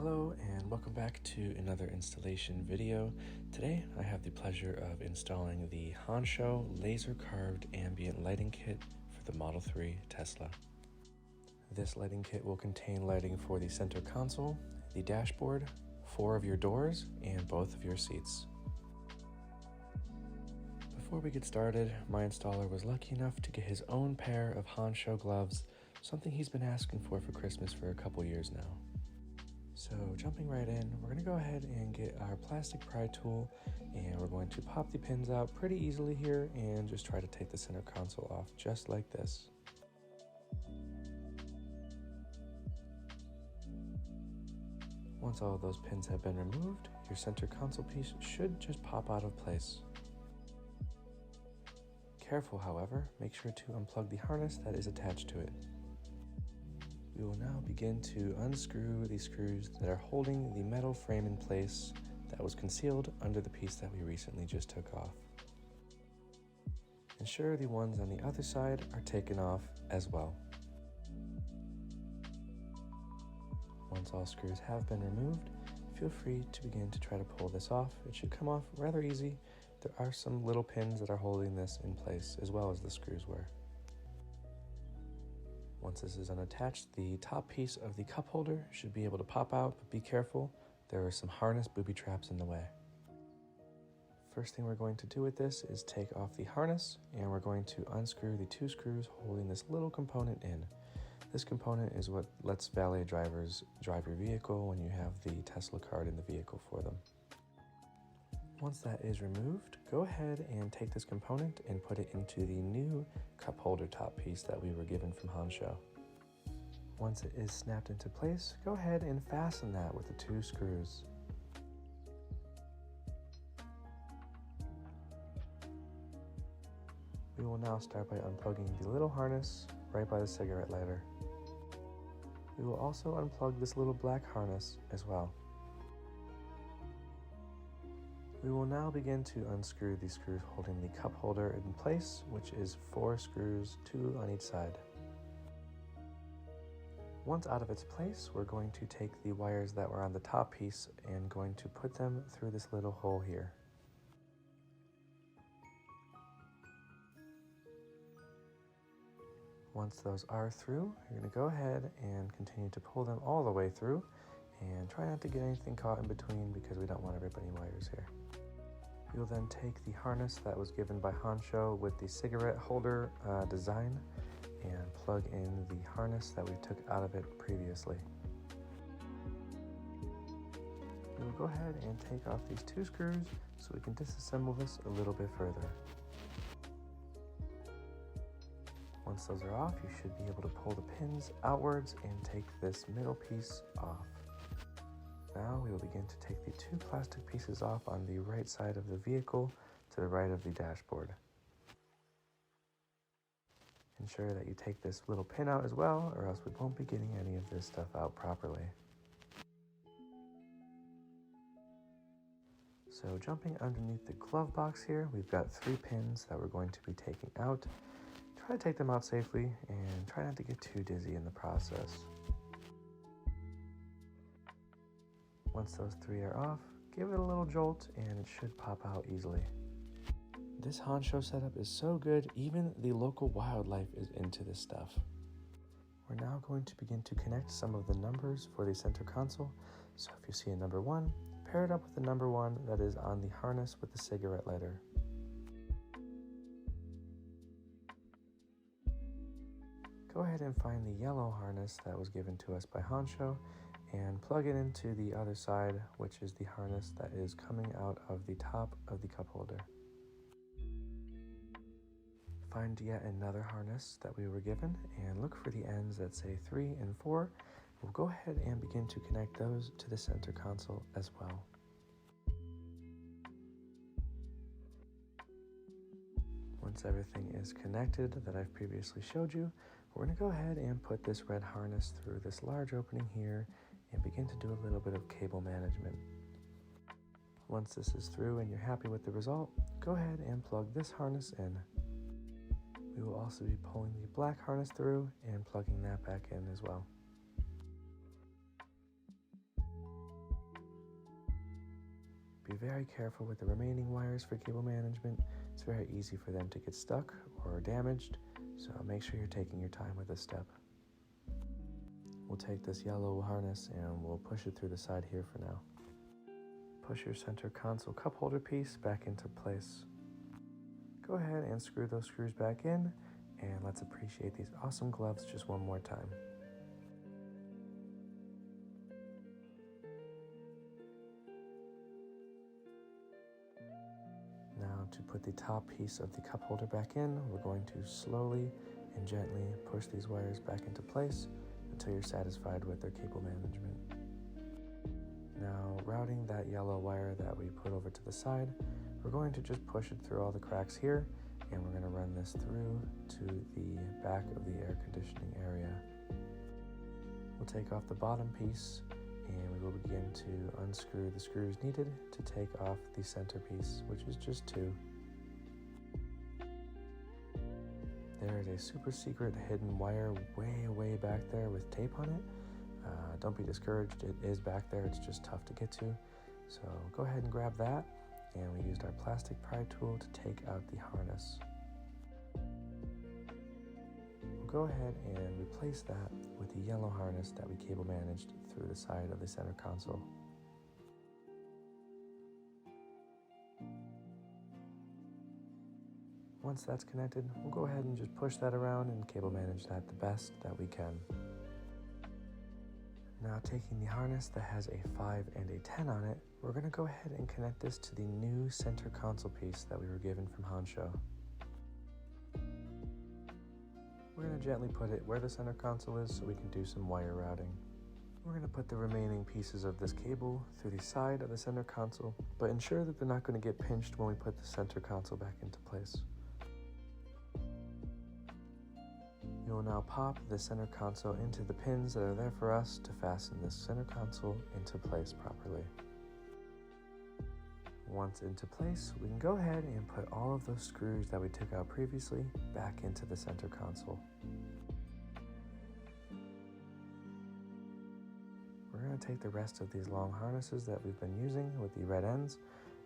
Hello and welcome back to another installation video. Today I have the pleasure of installing the Hansshow laser carved ambient lighting kit for the Model 3 Tesla. This lighting kit will contain lighting for the center console, the dashboard, 4 of your doors, and both of your seats. Before we get started, my installer was lucky enough to get his own pair of Hansshow gloves, something he's been asking for Christmas for a couple years now. So jumping right in, we're going to go ahead and get our plastic pry tool, and we're going to pop the pins out pretty easily here and just try to take the center console off just like this. Once all of those pins have been removed, your center console piece should just pop out of place. Careful, however, make sure to unplug the harness that is attached to it. We will now begin to unscrew the screws that are holding the metal frame in place that was concealed under the piece that we recently just took off. Ensure the ones on the other side are taken off as well. Once all screws have been removed, feel free to begin to try to pull this off. It should come off rather easy. There are some little pins that are holding this in place as well as the screws were. Once this is unattached, the top piece of the cup holder should be able to pop out, but be careful, there are some harness booby traps in the way. First thing we're going to do with this is take off the harness, and we're going to unscrew the 2 screws holding this little component in. This component is what lets valet drivers drive your vehicle when you have the Tesla card in the vehicle for them. Once that is removed, go ahead and take this component and put it into the new cup holder top piece that we were given from Hansshow. Once it is snapped into place, go ahead and fasten that with the 2 screws. We will now start by unplugging the little harness right by the cigarette lighter. We will also unplug this little black harness as well. We will now begin to unscrew the screws holding the cup holder in place, which is 4 screws, 2 on each side. Once out of its place, we're going to take the wires that were on the top piece and going to put them through this little hole here. Once those are through, you're going to go ahead and continue to pull them all the way through and try not to get anything caught in between because we don't want to rip any wires here. You'll then take the harness that was given by Hansshow with the cigarette holder design and plug in the harness that we took out of it previously. We'll go ahead and take off these 2 screws so we can disassemble this a little bit further. Once those are off, you should be able to pull the pins outwards and take this middle piece off. Now we will begin to take the 2 plastic pieces off on the right side of the vehicle to the right of the dashboard. Ensure that you take this little pin out as well, or else we won't be getting any of this stuff out properly. So jumping underneath the glove box here, we've got 3 pins that we're going to be taking out. Try to take them out safely and try not to get too dizzy in the process. Once those 3 are off, give it a little jolt and it should pop out easily. This Hansshow setup is so good, even the local wildlife is into this stuff. We're now going to begin to connect some of the numbers for the center console. So if you see a number 1, pair it up with the number 1 that is on the harness with the cigarette lighter. Go ahead and find the yellow harness that was given to us by Hansshow and plug it into the other side, which is the harness that is coming out of the top of the cup holder. Find yet another harness that we were given and look for the ends that say 3 and 4. We'll go ahead and begin to connect those to the center console as well. Once everything is connected that I've previously showed you, we're going to go ahead and put this red harness through this large opening here and begin to do a little bit of cable management. Once this is through and you're happy with the result, go ahead and plug this harness in. We will also be pulling the black harness through and plugging that back in as well. Be very careful with the remaining wires for cable management. It's very easy for them to get stuck or damaged, so make sure you're taking your time with this step. We'll take this yellow harness and we'll push it through the side here for now. Push your center console cup holder piece back into place. Go ahead and screw those screws back in, and let's appreciate these awesome gloves just one more time. Now to put the top piece of the cup holder back in, we're going to slowly and gently push these wires back into place until you're satisfied with their cable management. Now, routing that yellow wire that we put over to the side, we're going to just push it through all the cracks here, and we're going to run this through to the back of the air conditioning area. We'll take off the bottom piece, and we will begin to unscrew the screws needed to take off the center piece, which is just 2. There is a super secret hidden wire way back there with tape on it. Don't be discouraged, it is back there, it's just tough to get to. So go ahead and grab that, and we used our plastic pry tool to take out the harness. We'll go ahead and replace that with the yellow harness that we cable managed through the side of the center console. Once that's connected, we'll go ahead and just push that around and cable manage that the best that we can. Now, taking the harness that has a 5 and a 10 on it, we're going to go ahead and connect this to the new center console piece that we were given from Hansshow. We're going to gently put it where the center console is so we can do some wire routing. We're going to put the remaining pieces of this cable through the side of the center console, but ensure that they're not going to get pinched when we put the center console back into place. We will now pop the center console into the pins that are there for us to fasten this center console into place properly. Once into place, we can go ahead and put all of those screws that we took out previously back into the center console. We're going to take the rest of these long harnesses that we've been using with the red ends,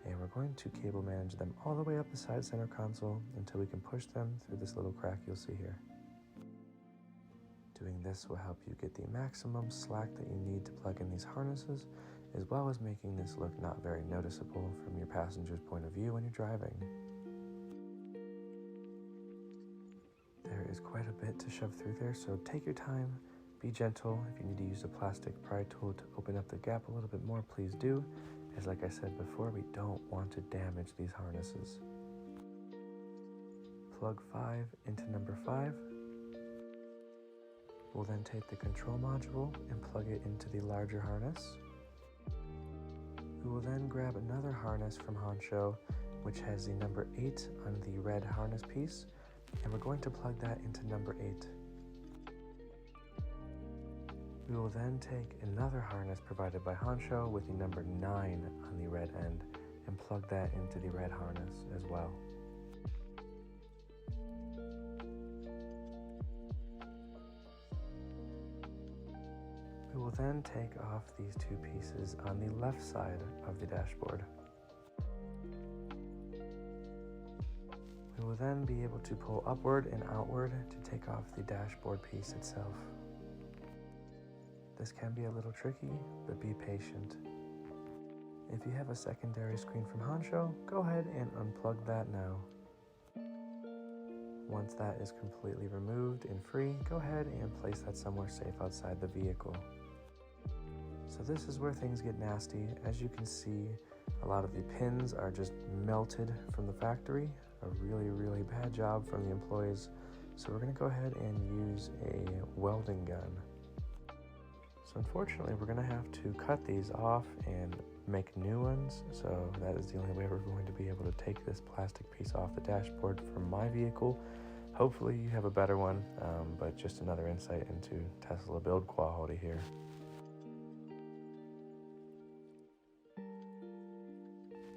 and we're going to cable manage them all the way up the side center console until we can push them through this little crack you'll see here. Doing this will help you get the maximum slack that you need to plug in these harnesses, as well as making this look not very noticeable from your passenger's point of view when you're driving. There is quite a bit to shove through there, so take your time, be gentle. If you need to use a plastic pry tool to open up the gap a little bit more, please do, as like I said before, we don't want to damage these harnesses. Plug 5 into number 5. We'll then take the control module and plug it into the larger harness. We will then grab another harness from Hansshow, which has the number 8 on the red harness piece, and we're going to plug that into number 8. We will then take another harness provided by Hansshow with the number 9 on the red end and plug that into the red harness as well. We will then take off these 2 pieces on the left side of the dashboard. We will then be able to pull upward and outward to take off the dashboard piece itself. This can be a little tricky, but be patient. If you have a secondary screen from Hansshow, go ahead and unplug that now. Once that is completely removed and free, go ahead and place that somewhere safe outside the vehicle. So this is where things get nasty. As you can see, a lot of the pins are just melted from the factory. A really bad job from the employees. So we're going to go ahead and use a welding gun. So unfortunately, we're going to have to cut these off and make new ones. So that is the only way we're going to be able to take this plastic piece off the dashboard from my vehicle. Hopefully you have a better one, but just another insight into Tesla build quality here.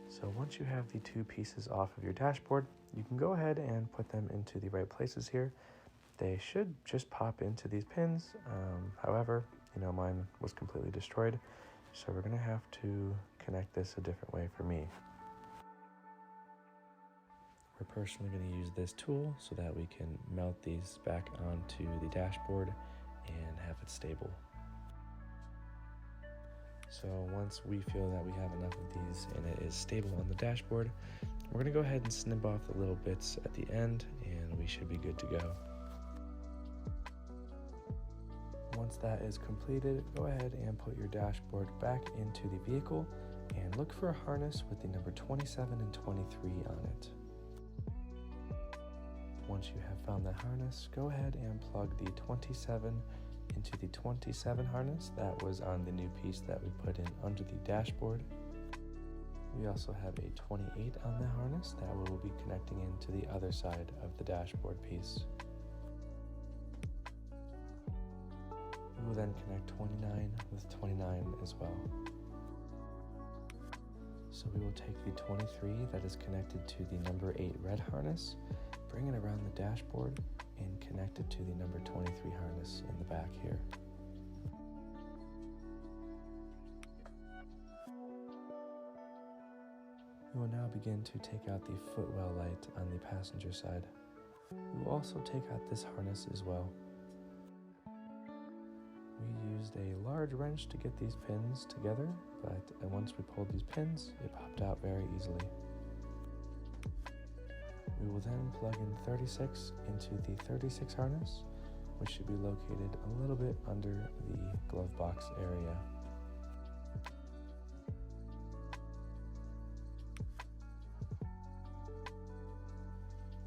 So once you have the 2 pieces off of your dashboard, you can go ahead and put them into the right places here. They should just pop into these pins. However, mine was completely destroyed. So we're gonna have to connect this a different way for me. We're personally going to use this tool so that we can mount these back onto the dashboard and have it stable. So once we feel that we have enough of these and it is stable on the dashboard, we're going to go ahead and snip off the little bits at the end and we should be good to go. Once that is completed, go ahead and put your dashboard back into the vehicle and look for a harness with the number 27 and 23 on it. Once you have found that harness, go ahead and plug the 27 into the 27 harness that was on the new piece that we put in under the dashboard. We also have a 28 on the harness that we will be connecting into the other side of the dashboard piece. We will then connect 29 with 29 as well. So we will take the 23 that is connected to the number 8 red harness, bring it around the dashboard, and connect it to the number 23 harness in the back here. We will now begin to take out the footwell light on the passenger side. We will also take out this harness as well. We used a large wrench to get these pins together, but once we pulled these pins, it popped out very easily. We will then plug in 36 into the 36 harness, which should be located a little bit under the glove box area.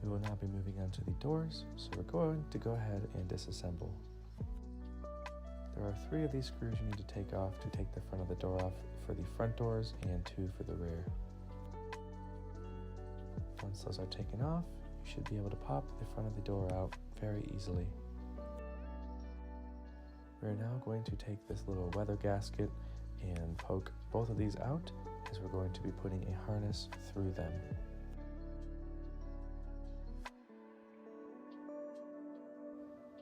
We will now be moving on to the doors, so we're going to go ahead and disassemble. There are 3 of these screws you need to take off to take the front of the door off for the front doors and 2 for the rear. Once those are taken off, you should be able to pop the front of the door out very easily. We're now going to take this little weather gasket and poke both of these out, as we're going to be putting a harness through them.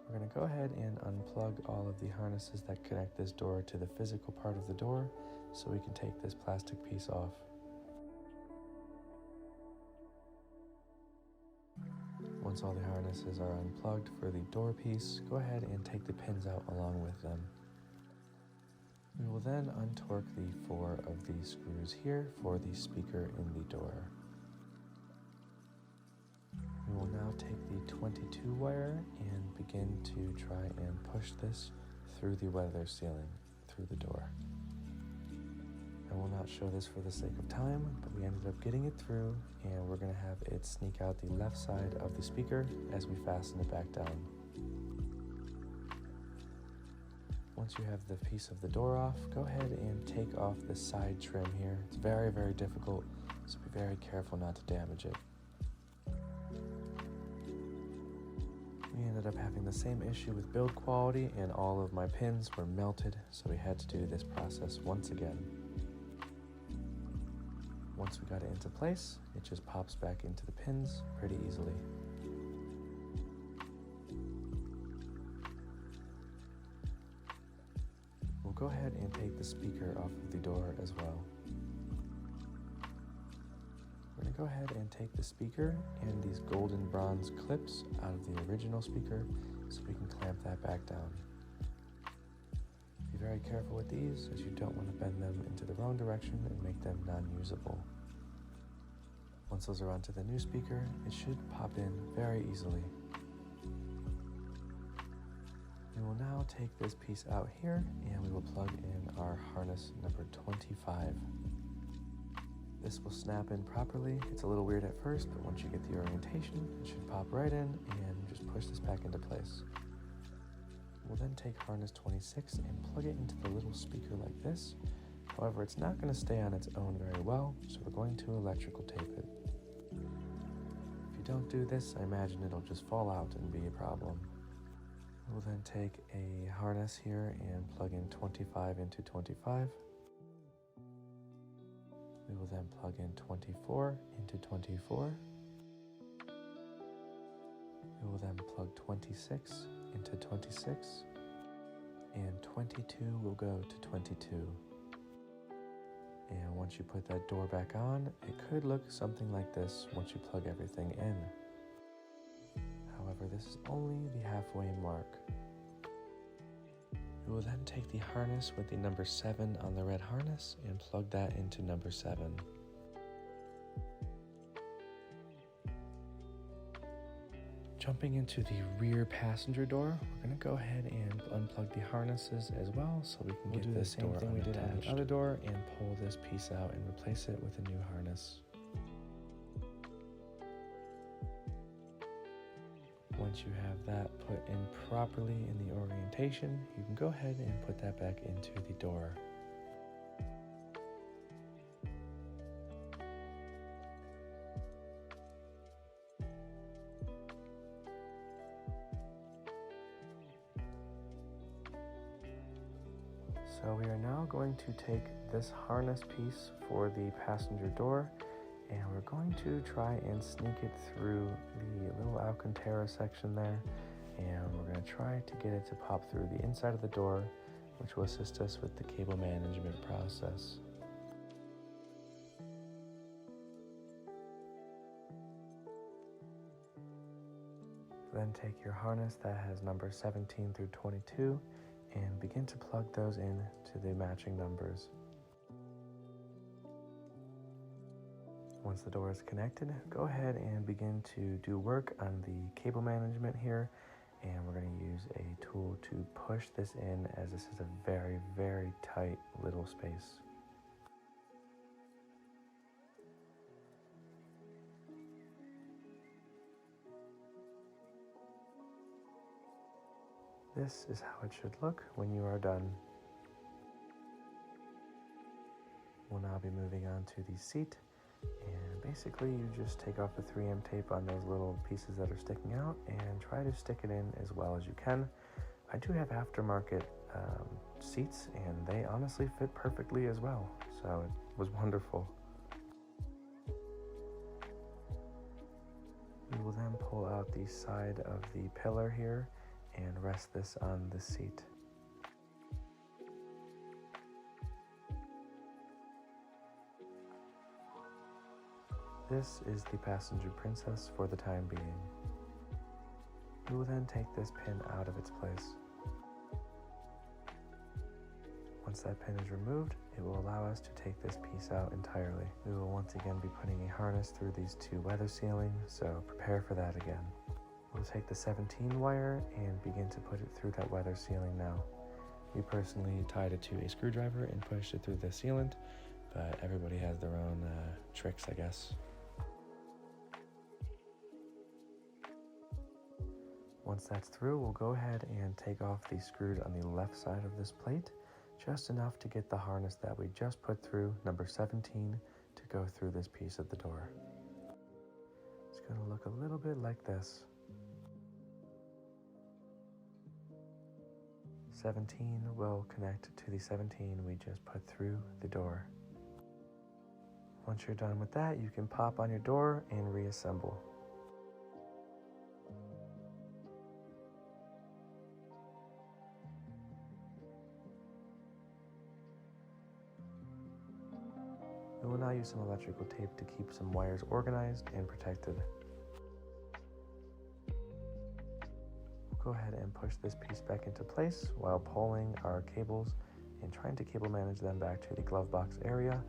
We're going to go ahead and unplug all of the harnesses that connect this door to the physical part of the door so we can take this plastic piece off. Once all the harnesses are unplugged for the door piece, go ahead and take the pins out along with them. We will then untorque the 4 of these screws here for the speaker in the door. We will now take the 22 wire and begin to try and push this through the weather sealing, through the door. I will not show this for the sake of time, but we ended up getting it through, and we're going to have it sneak out the left side of the speaker as we fasten it back down. Once you have the piece of the door off, go ahead and take off the side trim here. It's very, very difficult, so be very careful not to damage it. We ended up having the same issue with build quality, and all of my pins were melted, so we had to do this process once again. Once we got it into place, it just pops back into the pins pretty easily. We'll go ahead and take the speaker off of the door as well. We're going to go ahead and take the speaker and these golden bronze clips out of the original speaker so we can clamp that back down. Be very careful with these, as you don't want to bend them into the wrong direction and make them non-usable. Once those are onto the new speaker, it should pop in very easily. We will now take this piece out here and we will plug in our harness number 25. This will snap in properly. It's a little weird at first, but once you get the orientation, it should pop right in and just push this back into place. We'll then take harness 26 and plug it into the little speaker like this. However, it's not going to stay on its own very well, so we're going to electrical tape it. If you don't do this, I imagine it'll just fall out and be a problem. We'll then take a harness here and plug in 25 into 25. We will then plug in 24 into 24. We will then plug 26 into 26. And 22 will go to 22. And once Once you put that door back on, it could look something like this once you plug everything in. However, this is only the halfway mark. We will then take the harness with the number 7 on the red harness and plug that into number 7. Jumping into the rear passenger door, we're going to go ahead and unplug the harnesses as well, so we can get the same thing we did on the other door and pull this piece out and replace it with a new harness. Once you have that put in properly in the orientation, you can go ahead and put that back into the door. So we are now going to take this harness piece for the passenger door, and we're going to try and sneak it through the little Alcantara section there, and we're going to try to get it to pop through the inside of the door, which will assist us with the cable management process. Then take your harness that has number 17 through 22 and begin to plug those in to the matching numbers. Once the door is connected, go ahead and begin to do work on the cable management here, and we're going to use a tool to push this in, as this is a very, very tight little space. This is how it should look when you are done. We'll now be moving on to the seat, and basically you just take off the 3M tape on those little pieces that are sticking out and try to stick it in as well as you can. I do have aftermarket seats, and they honestly fit perfectly as well, so it was wonderful. We will then pull out the side of the pillar here and rest this on the seat. This is the passenger princess for the time being. We will then take this pin out of its place. Once that pin is removed, it will allow us to take this piece out entirely. We will once again be putting a harness through these 2 weather sealing, so prepare for that again. We'll take the 17 wire and begin to put it through that weather sealing now. We personally tied it to a screwdriver and pushed it through the sealant, but everybody has their own tricks, I guess. Once that's through, we'll go ahead and take off the screws on the left side of this plate, just enough to get the harness that we just put through, number 17, to go through this piece of the door. It's going to look a little bit like this. 17 will connect to the 17 we just put through the door. Once you're done with that, you can pop on your door and reassemble. We will now use some electrical tape to keep some wires organized and protected. Go ahead and push this piece back into place while pulling our cables and trying to cable manage them back to the glove box area.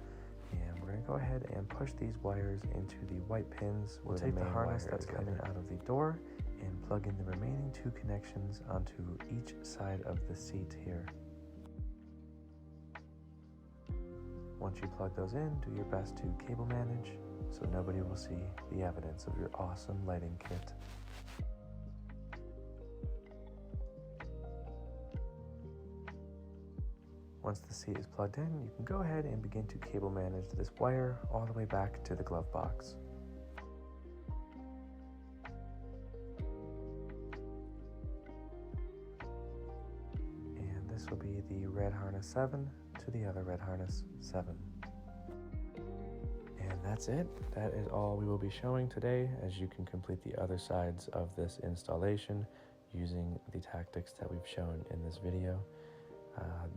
And we're going to go ahead and push these wires into the white pins. We'll take the harness that's coming out of the door and plug in the remaining 2 connections onto each side of the seat here. Once you plug those in, do your best to cable manage so nobody will see the evidence of your awesome lighting kit. Once the seat is plugged in, you can go ahead and begin to cable manage this wire all the way back to the glove box. And this will be the red harness 7 to the other red harness 7. And that's it. That is all we will be showing today, as you can complete the other sides of this installation using the tactics that we've shown in this video.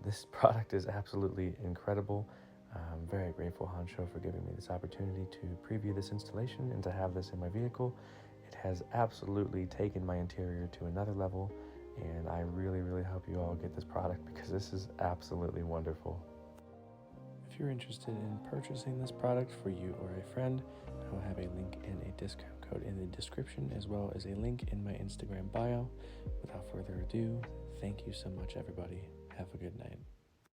This product is absolutely incredible. I'm very grateful, Hansshow, for giving me this opportunity to preview this installation and to have this in my vehicle. It has absolutely taken my interior to another level, and I really, really hope you all get this product because this is absolutely wonderful. If you're interested in purchasing this product for you or a friend, I will have a link and a discount code in the description, as well as a link in my Instagram bio. Without further ado, thank you so much, everybody. Have a good night.